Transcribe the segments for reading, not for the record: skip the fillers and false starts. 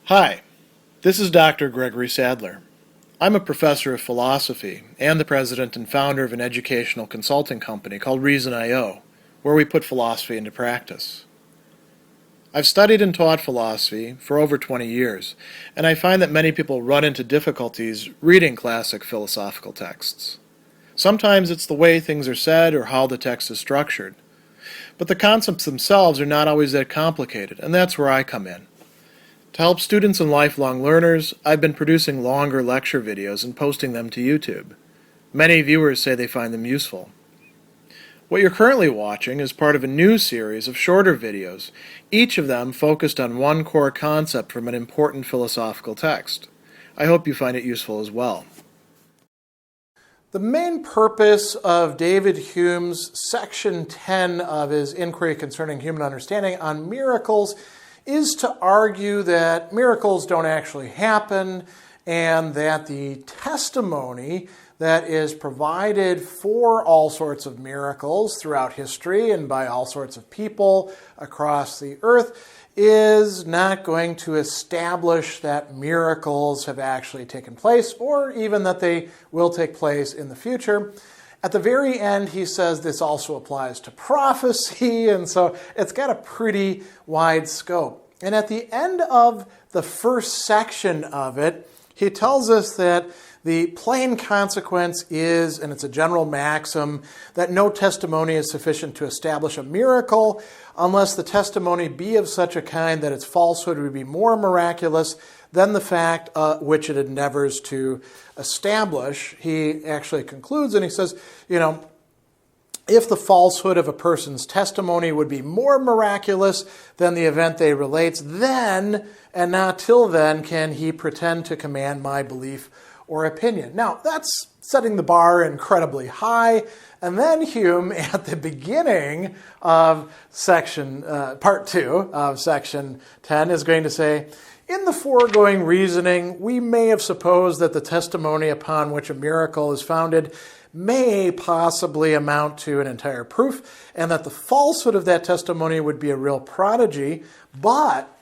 Hi, this is Dr. Gregory Sadler. I'm a professor of philosophy and the president and founder of an educational consulting company called Reason.io, where we put philosophy into practice. I've studied and taught philosophy for over 20 years, and I find that many people run into difficulties reading classic philosophical texts. Sometimes it's the way things are said or how the text is structured. But the concepts themselves are not always that complicated, and that's where I come in. To help students and lifelong learners, I've been producing longer lecture videos and posting them to YouTube. Many viewers say they find them useful. What you're currently watching is part of a new series of shorter videos, each of them focused on one core concept from an important philosophical text. I hope you find it useful as well. The main purpose of David Hume's section 10 of his Enquiry Concerning Human Understanding on miracles is to argue that miracles don't actually happen and that the testimony that is provided for all sorts of miracles throughout history and by all sorts of people across the earth is not going to establish that miracles have actually taken place or even that they will take place in the future. At the very end, he says this also applies to prophecy, and so it's got a pretty wide scope. And at the end of the first section of it, he tells us that the plain consequence is, and it's a general maxim, that no testimony is sufficient to establish a miracle unless the testimony be of such a kind that its falsehood would be more miraculous than the fact which it endeavors to establish. He actually concludes and he says, if the falsehood of a person's testimony would be more miraculous than the event they relates, then, and not till then, can he pretend to command my belief or opinion. Now, that's setting the bar incredibly high. And then Hume, at the beginning of part 2 of section 10, is going to say, in the foregoing reasoning, we may have supposed that the testimony upon which a miracle is founded may possibly amount to an entire proof, and that the falsehood of that testimony would be a real prodigy, but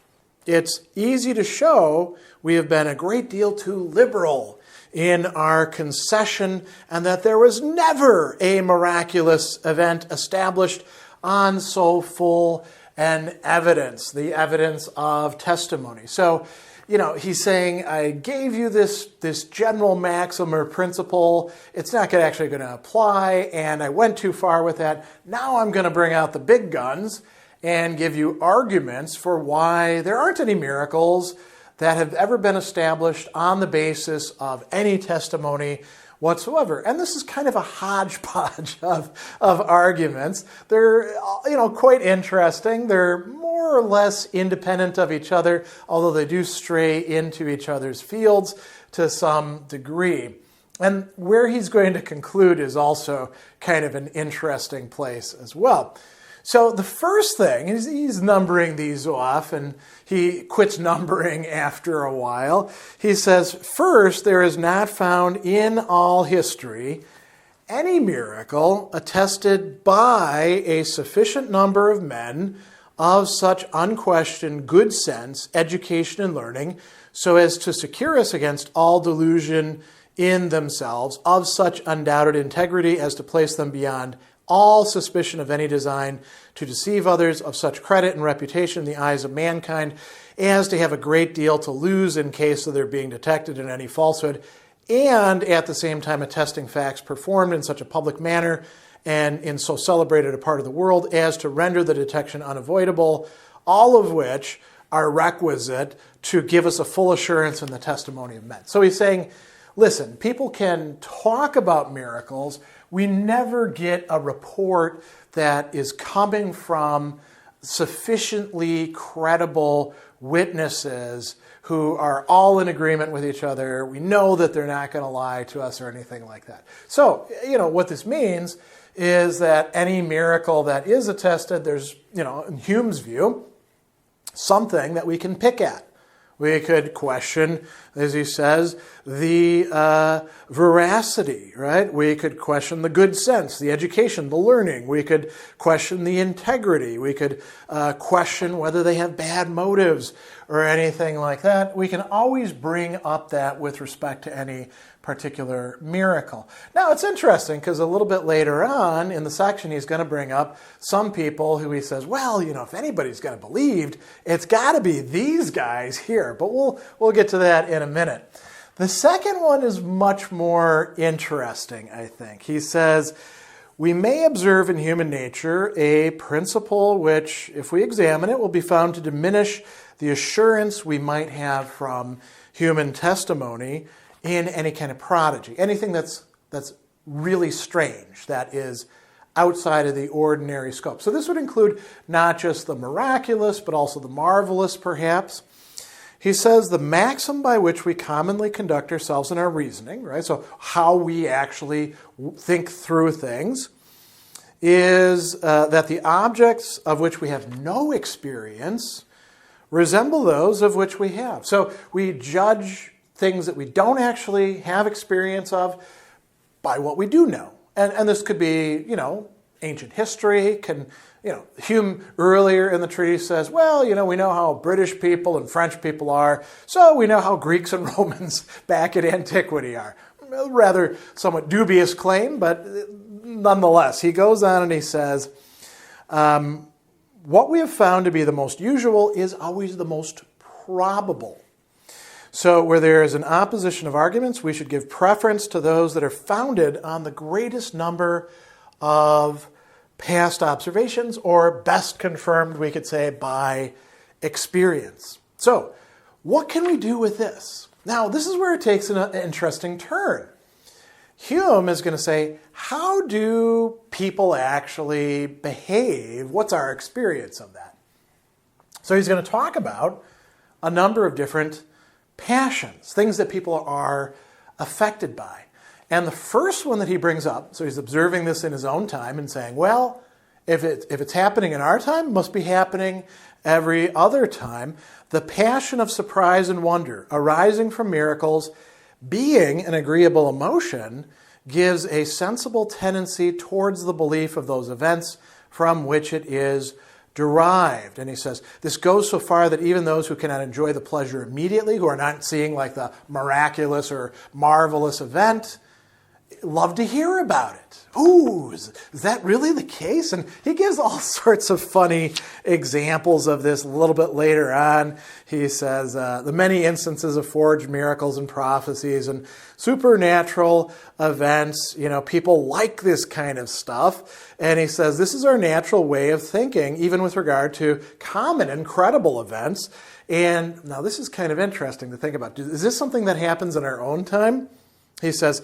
it's easy to show we have been a great deal too liberal in our concession, and that there was never a miraculous event established on so full an evidence, the evidence of testimony. So, he's saying, I gave you this general maxim or principle. It's not actually going to apply, and I went too far with that. Now I'm going to bring out the big guns and give you arguments for why there aren't any miracles that have ever been established on the basis of any testimony whatsoever. And this is kind of a hodgepodge of arguments. They're, quite interesting. They're more or less independent of each other, although they do stray into each other's fields to some degree. And where he's going to conclude is also kind of an interesting place as well. So the first thing, he's numbering these off, and he quits numbering after a while. He says, first, there is not found in all history any miracle attested by a sufficient number of men of such unquestioned good sense, education, and learning, so as to secure us against all delusion in themselves, of such undoubted integrity as to place them beyond all suspicion of any design to deceive others, of such credit and reputation in the eyes of mankind, as to have a great deal to lose in case of their being detected in any falsehood, and at the same time attesting facts performed in such a public manner and in so celebrated a part of the world as to render the detection unavoidable, all of which are requisite to give us a full assurance in the testimony of men. So he's saying, listen, people can talk about miracles. We never get a report that is coming from sufficiently credible witnesses who are all in agreement with each other. We know that they're not going to lie to us or anything like that. So, what this means is that any miracle that is attested, there's, in Hume's view, something that we can pick at. We could question, as he says, the veracity, right? We could question the good sense, the education, the learning. We could question the integrity. We could question whether they have bad motives. or anything like that, we can always bring up that with respect to any particular miracle. Now, it's interesting because a little bit later on in the section, he's going to bring up some people who he says, well, if anybody's going to believe, it's got to be these guys here. But we'll get to that in a minute. The second one is much more interesting, I think. He says, we may observe in human nature a principle which, if we examine it, will be found to diminish the assurance we might have from human testimony in any kind of prodigy, anything that's really strange, that is outside of the ordinary scope. So this would include not just the miraculous, but also the marvelous, perhaps. He says the maxim by which we commonly conduct ourselves in our reasoning, right? So how we actually think through things is that the objects of which we have no experience resemble those of which we have. So we judge things that we don't actually have experience of by what we do know. And this could be, ancient history. Hume earlier in the treatise says, well, we know how British people and French people are, so we know how Greeks and Romans back in antiquity are. A rather somewhat dubious claim, but nonetheless, he goes on and he says, what we have found to be the most usual is always the most probable. So where there is an opposition of arguments, we should give preference to those that are founded on the greatest number of past observations, or best confirmed, we could say, by experience. So what can we do with this? Now, this is where it takes an interesting turn. Hume is going to say, how do people actually behave? What's our experience of that? So he's going to talk about a number of different passions, things that people are affected by. And the first one that he brings up, so he's observing this in his own time and saying, well, if it's happening in our time, it must be happening every other time. The passion of surprise and wonder arising from miracles, being an agreeable emotion, gives a sensible tendency towards the belief of those events from which it is derived. And he says, this goes so far that even those who cannot enjoy the pleasure immediately, who are not seeing like the miraculous or marvelous event, love to hear about it. Ooh, is that really the case? And he gives all sorts of funny examples of this a little bit later on. He says, the many instances of forged miracles and prophecies and supernatural events, people like this kind of stuff. And he says, this is our natural way of thinking, even with regard to common and credible events. And now this is kind of interesting to think about. Is this something that happens in our own time? He says,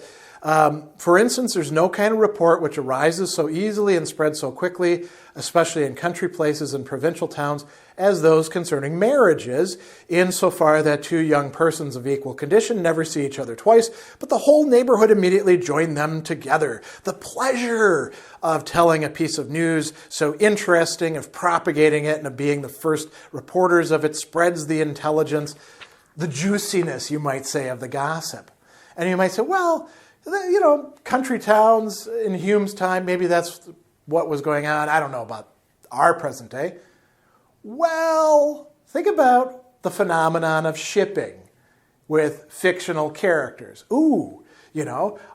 for instance, there's no kind of report which arises so easily and spreads so quickly, especially in country places and provincial towns, as those concerning marriages, insofar that two young persons of equal condition never see each other twice, but the whole neighborhood immediately join them together. The pleasure of telling a piece of news so interesting, of propagating it, and of being the first reporters of it spreads the intelligence, the juiciness, you might say, of the gossip. And you might say, well, country towns in Hume's time, maybe that's what was going on. I don't know about our present day. Well, think about the phenomenon of shipping with fictional characters. Ooh,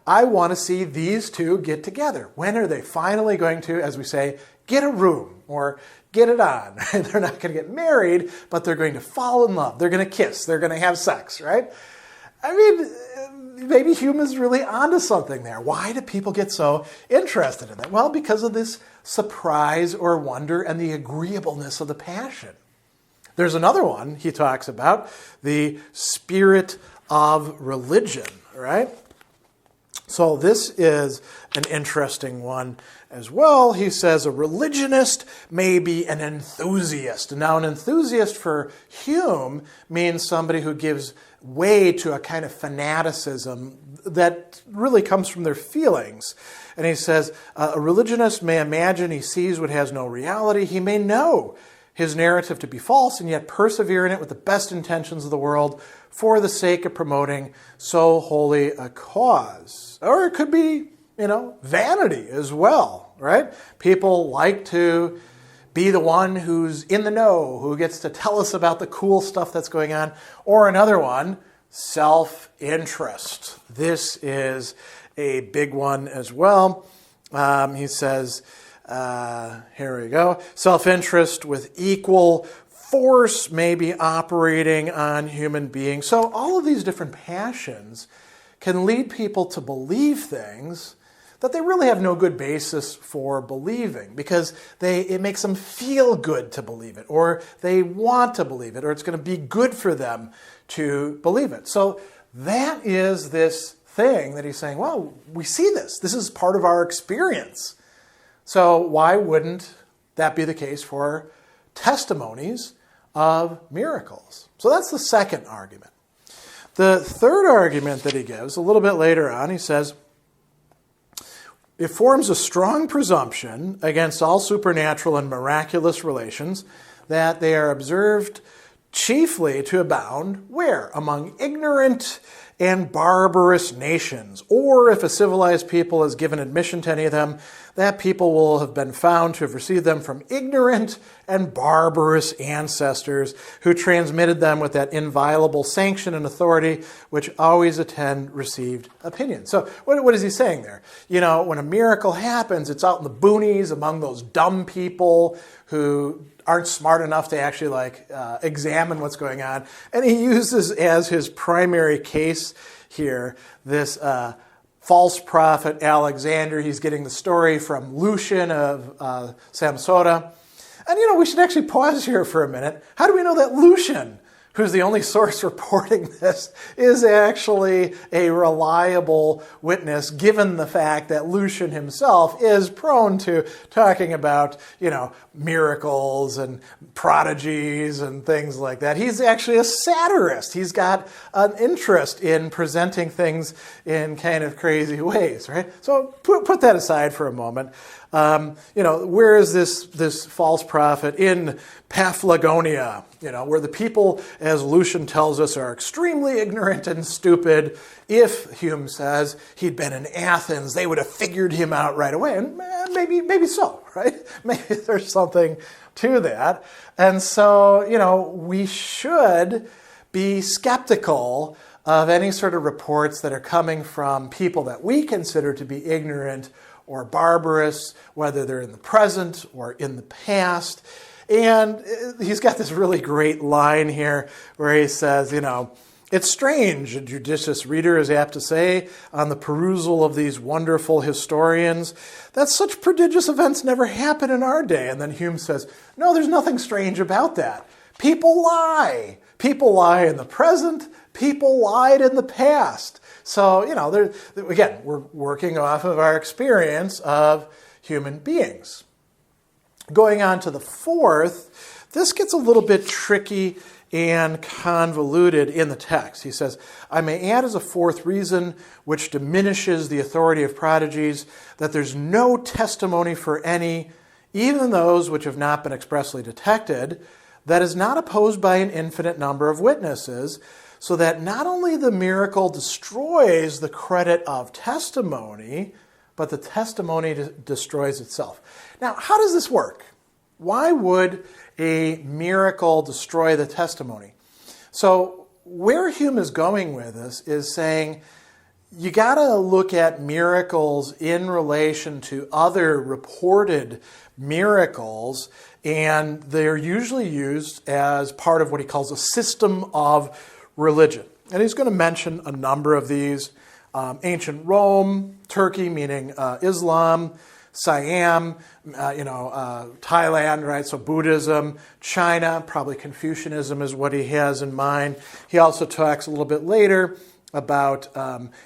I want to see these two get together. When are they finally going to, as we say, get a room or get it on? They're not going to get married, but they're going to fall in love. They're going to kiss. They're going to have sex, right? I mean, maybe Hume is really onto something there. Why do people get so interested in that? Well, because of this surprise or wonder and the agreeableness of the passion. There's another one he talks about, the spirit of religion, right? So this is an interesting one as well. He says a religionist may be an enthusiast. Now, an enthusiast for Hume means somebody who gives way to a kind of fanaticism that really comes from their feelings. And he says, a religionist may imagine he sees what has no reality. He may know his narrative to be false and yet persevere in it with the best intentions of the world for the sake of promoting so holy a cause. Or it could be, vanity as well, right? People like to be the one who's in the know, who gets to tell us about the cool stuff that's going on. Or another one, self-interest. This is a big one as well. He says, here we go, self-interest with equal force may be operating on human beings. So all of these different passions can lead people to believe things that they really have no good basis for believing, because it makes them feel good to believe it, or they want to believe it, or it's going to be good for them to believe it. So that is this thing that he's saying, well, we see this. This is part of our experience. So why wouldn't that be the case for testimonies of miracles? So that's the second argument. The third argument that he gives, a little bit later on, he says, it forms a strong presumption against all supernatural and miraculous relations that they are observed chiefly to abound, where? Among ignorant and barbarous nations. Or if a civilized people has given admission to any of them, that people will have been found to have received them from ignorant and barbarous ancestors who transmitted them with that inviolable sanction and authority which always attend received opinion. So what is he saying there? You know, when a miracle happens, it's out in the boonies among those dumb people who aren't smart enough to actually examine what's going on. And he uses as his primary case here this false prophet Alexander. He's getting the story from Lucian of Samosata. And we should actually pause here for a minute. How do we know that Lucian, who's the only source reporting this, is actually a reliable witness, given the fact that Lucian himself is prone to talking about, miracles and prodigies and things like that? He's actually a satirist. He's got an interest in presenting things in kind of crazy ways, right? So put that aside for a moment. Where is this false prophet? In Paphlagonia, where the people, as Lucian tells us, are extremely ignorant and stupid. If, Hume says, he'd been in Athens, they would have figured him out right away. And maybe so, right? Maybe there's something to that. And so, we should be skeptical of any sort of reports that are coming from people that we consider to be ignorant or barbarous, whether they're in the present or in the past. And he's got this really great line here where he says, it's strange, a judicious reader is apt to say, on the perusal of these wonderful historians, that such prodigious events never happen in our day. And then Hume says, no, there's nothing strange about that. People lie. People lie in the present. People lied in the past. So, again, we're working off of our experience of human beings. Going on to the fourth, this gets a little bit tricky and convoluted in the text. He says, I may add as a fourth reason, which diminishes the authority of prodigies, that there's no testimony for any, even those which have not been expressly detected, that is not opposed by an infinite number of witnesses, so that not only the miracle destroys the credit of testimony, but the testimony destroys itself. Now, how does this work? Why would a miracle destroy the testimony? So where Hume is going with this is saying you got to look at miracles in relation to other reported miracles, and they're usually used as part of what he calls a system of religion. And he's going to mention a number of these. Ancient Rome, Turkey, meaning Islam, Siam, Thailand, right? So Buddhism, China, probably Confucianism is what he has in mind. He also talks a little bit later about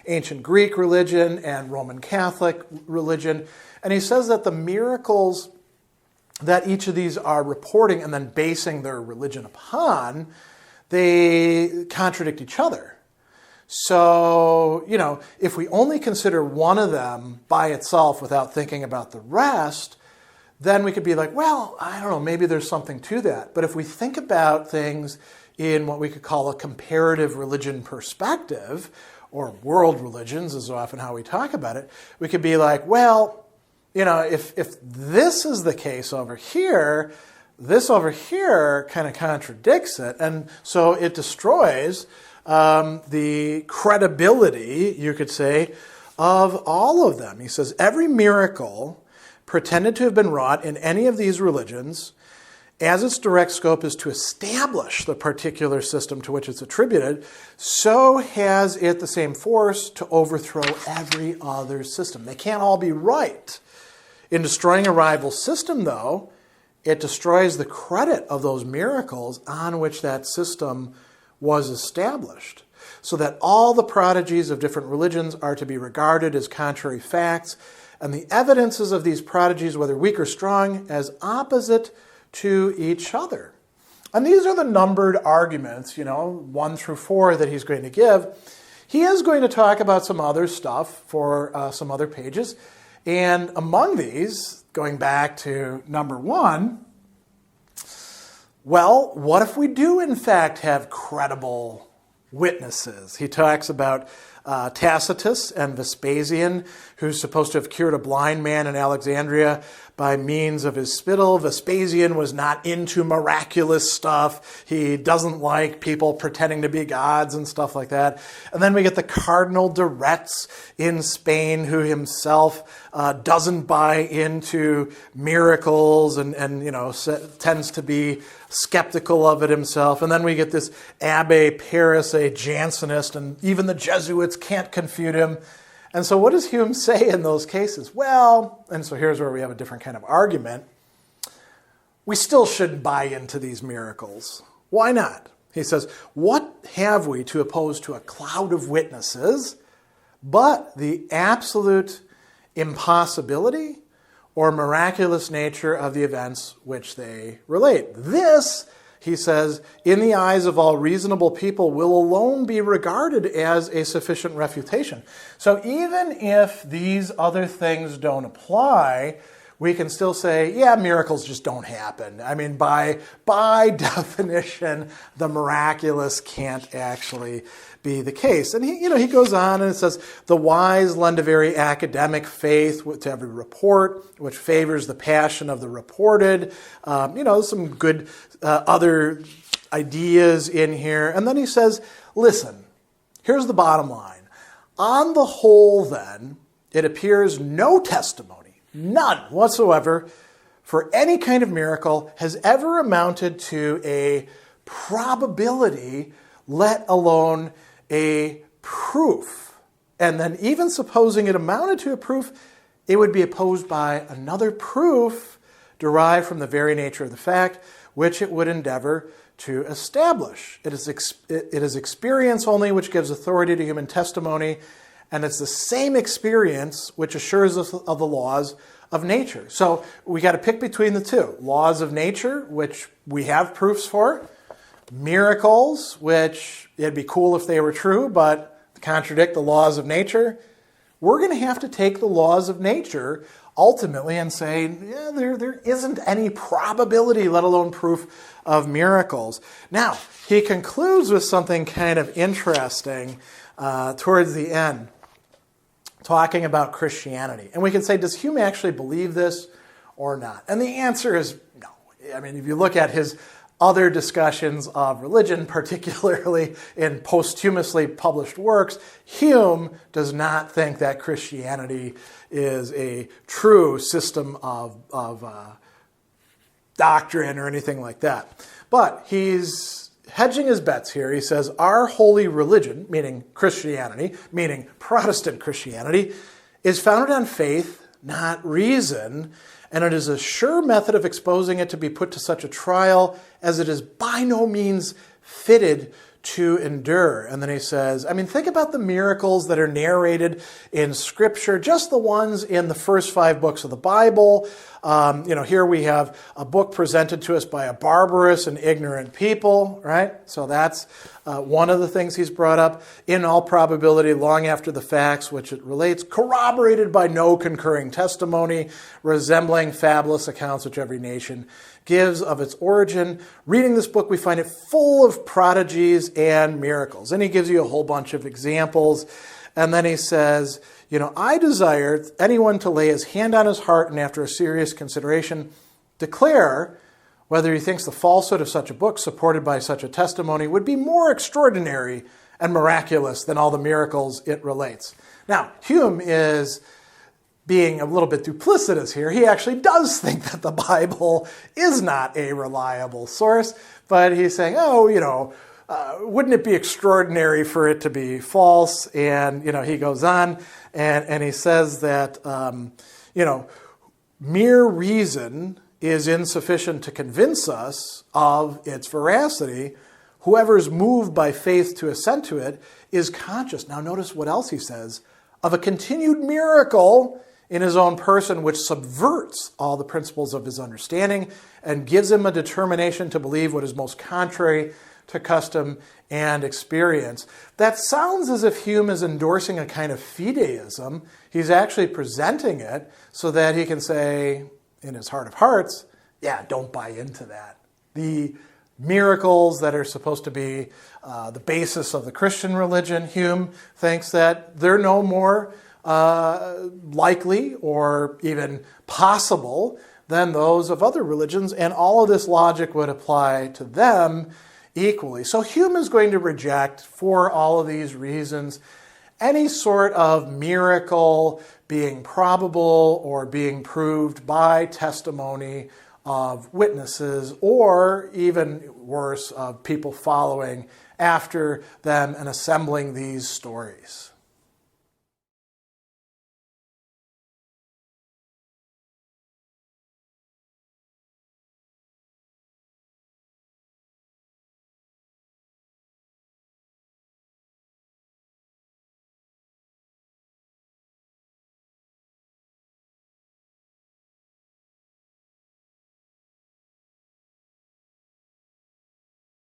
ancient Greek religion and Roman Catholic religion. And he says that the miracles that each of these are reporting and then basing their religion upon, they contradict each other. So, if we only consider one of them by itself without thinking about the rest, then we could be like, well, I don't know, maybe there's something to that. But if we think about things in what we could call a comparative religion perspective, or world religions is often how we talk about it, we could be like, well, if this is the case over here, this over here kind of contradicts it. And so it destroys the credibility, you could say, of all of them. He says, every miracle pretended to have been wrought in any of these religions, as its direct scope is to establish the particular system to which it's attributed, so has it the same force to overthrow every other system. They can't all be right. In destroying a rival system, though, it destroys the credit of those miracles on which that system was established, so that all the prodigies of different religions are to be regarded as contrary facts, and the evidences of these prodigies, whether weak or strong, as opposite to each other. And these are the numbered arguments, 1 through 4 that he's going to give. He is going to talk about some other stuff for some other pages. And among these, going back to number 1, well, what if we do in fact have credible witnesses? He talks about Tacitus and Vespasian, who's supposed to have cured a blind man in Alexandria by means of his spittle. Vespasian was not into miraculous stuff. He doesn't like people pretending to be gods and stuff like that. And then we get the Cardinal de Retz in Spain, who himself doesn't buy into miracles and tends to be skeptical of it himself. And then we get this Abbé Paris, a Jansenist, and even the Jesuits can't confute him. And so what does Hume say in those cases? Well, and so here's where we have a different kind of argument. We still shouldn't buy into these miracles. Why not? He says, what have we to oppose to a cloud of witnesses but the absolute impossibility or miraculous nature of the events which they relate? This, he says, in the eyes of all reasonable people will alone be regarded as a sufficient refutation. So even if these other things don't apply, we can still say, yeah, miracles just don't happen. I mean, by definition, the miraculous can't actually be the case. And he goes on and it says, the wise lend a very academic faith to every report, which favors the passion of the reported. Some good other ideas in here. And then he says, listen, here's the bottom line. On the whole, then, it appears no testimony, none whatsoever, for any kind of miracle has ever amounted to a probability, let alone a proof. And then even supposing it amounted to a proof, it would be opposed by another proof derived from the very nature of the fact, which it would endeavor to establish. It is experience only which gives authority to human testimony, and it's the same experience which assures us of the laws of nature. So we got to pick between the two. Laws of nature, which we have proofs for. Miracles, which it'd be cool if they were true, but contradict the laws of nature. We're going to have to take the laws of nature ultimately and say, yeah, there isn't any probability, let alone proof of miracles. Now, he concludes with something kind of interesting towards the end, talking about Christianity. And we can say, does Hume actually believe this or not? And the answer is no. I mean, if you look at his other discussions of religion, particularly in posthumously published works, Hume does not think that Christianity is a true system of doctrine or anything like that. But he's hedging his bets here. He says, our holy religion, meaning Christianity, meaning Protestant Christianity, is founded on faith, not reason, and it is a sure method of exposing it to be put to such a trial as it is by no means fitted to endure. And then he says, think about the miracles that are narrated in Scripture, just the ones in the first 5 books of the Bible. Here we have a book presented to us by a barbarous and ignorant people, right? So that's one of the things he's brought up. In all probability, long after the facts which it relates, corroborated by no concurring testimony, resembling fabulous accounts which every nation gives of its origin. Reading this book, we find it full of prodigies and miracles. And he gives you a whole bunch of examples. And then he says, I desire anyone to lay his hand on his heart and after a serious consideration declare whether he thinks the falsehood of such a book supported by such a testimony would be more extraordinary and miraculous than all the miracles it relates. Now, Hume is being a little bit duplicitous here. He actually does think that the Bible is not a reliable source, but he's saying, wouldn't it be extraordinary for it to be false? And, he goes on and he says that, mere reason is insufficient to convince us of its veracity. Whoever is moved by faith to assent to it is conscious. Now notice what else he says, of a continued miracle in his own person which subverts all the principles of his understanding and gives him a determination to believe what is most contrary to custom and experience. That sounds as if Hume is endorsing a kind of fideism. He's actually presenting it so that he can say, in his heart of hearts, don't buy into that. The miracles that are supposed to be the basis of the Christian religion, Hume thinks that they're no more likely or even possible than those of other religions, and all of this logic would apply to them equally. So Hume is going to reject, for all of these reasons, any sort of miracle being probable or being proved by testimony of witnesses, or even worse, of people following after them and assembling these stories.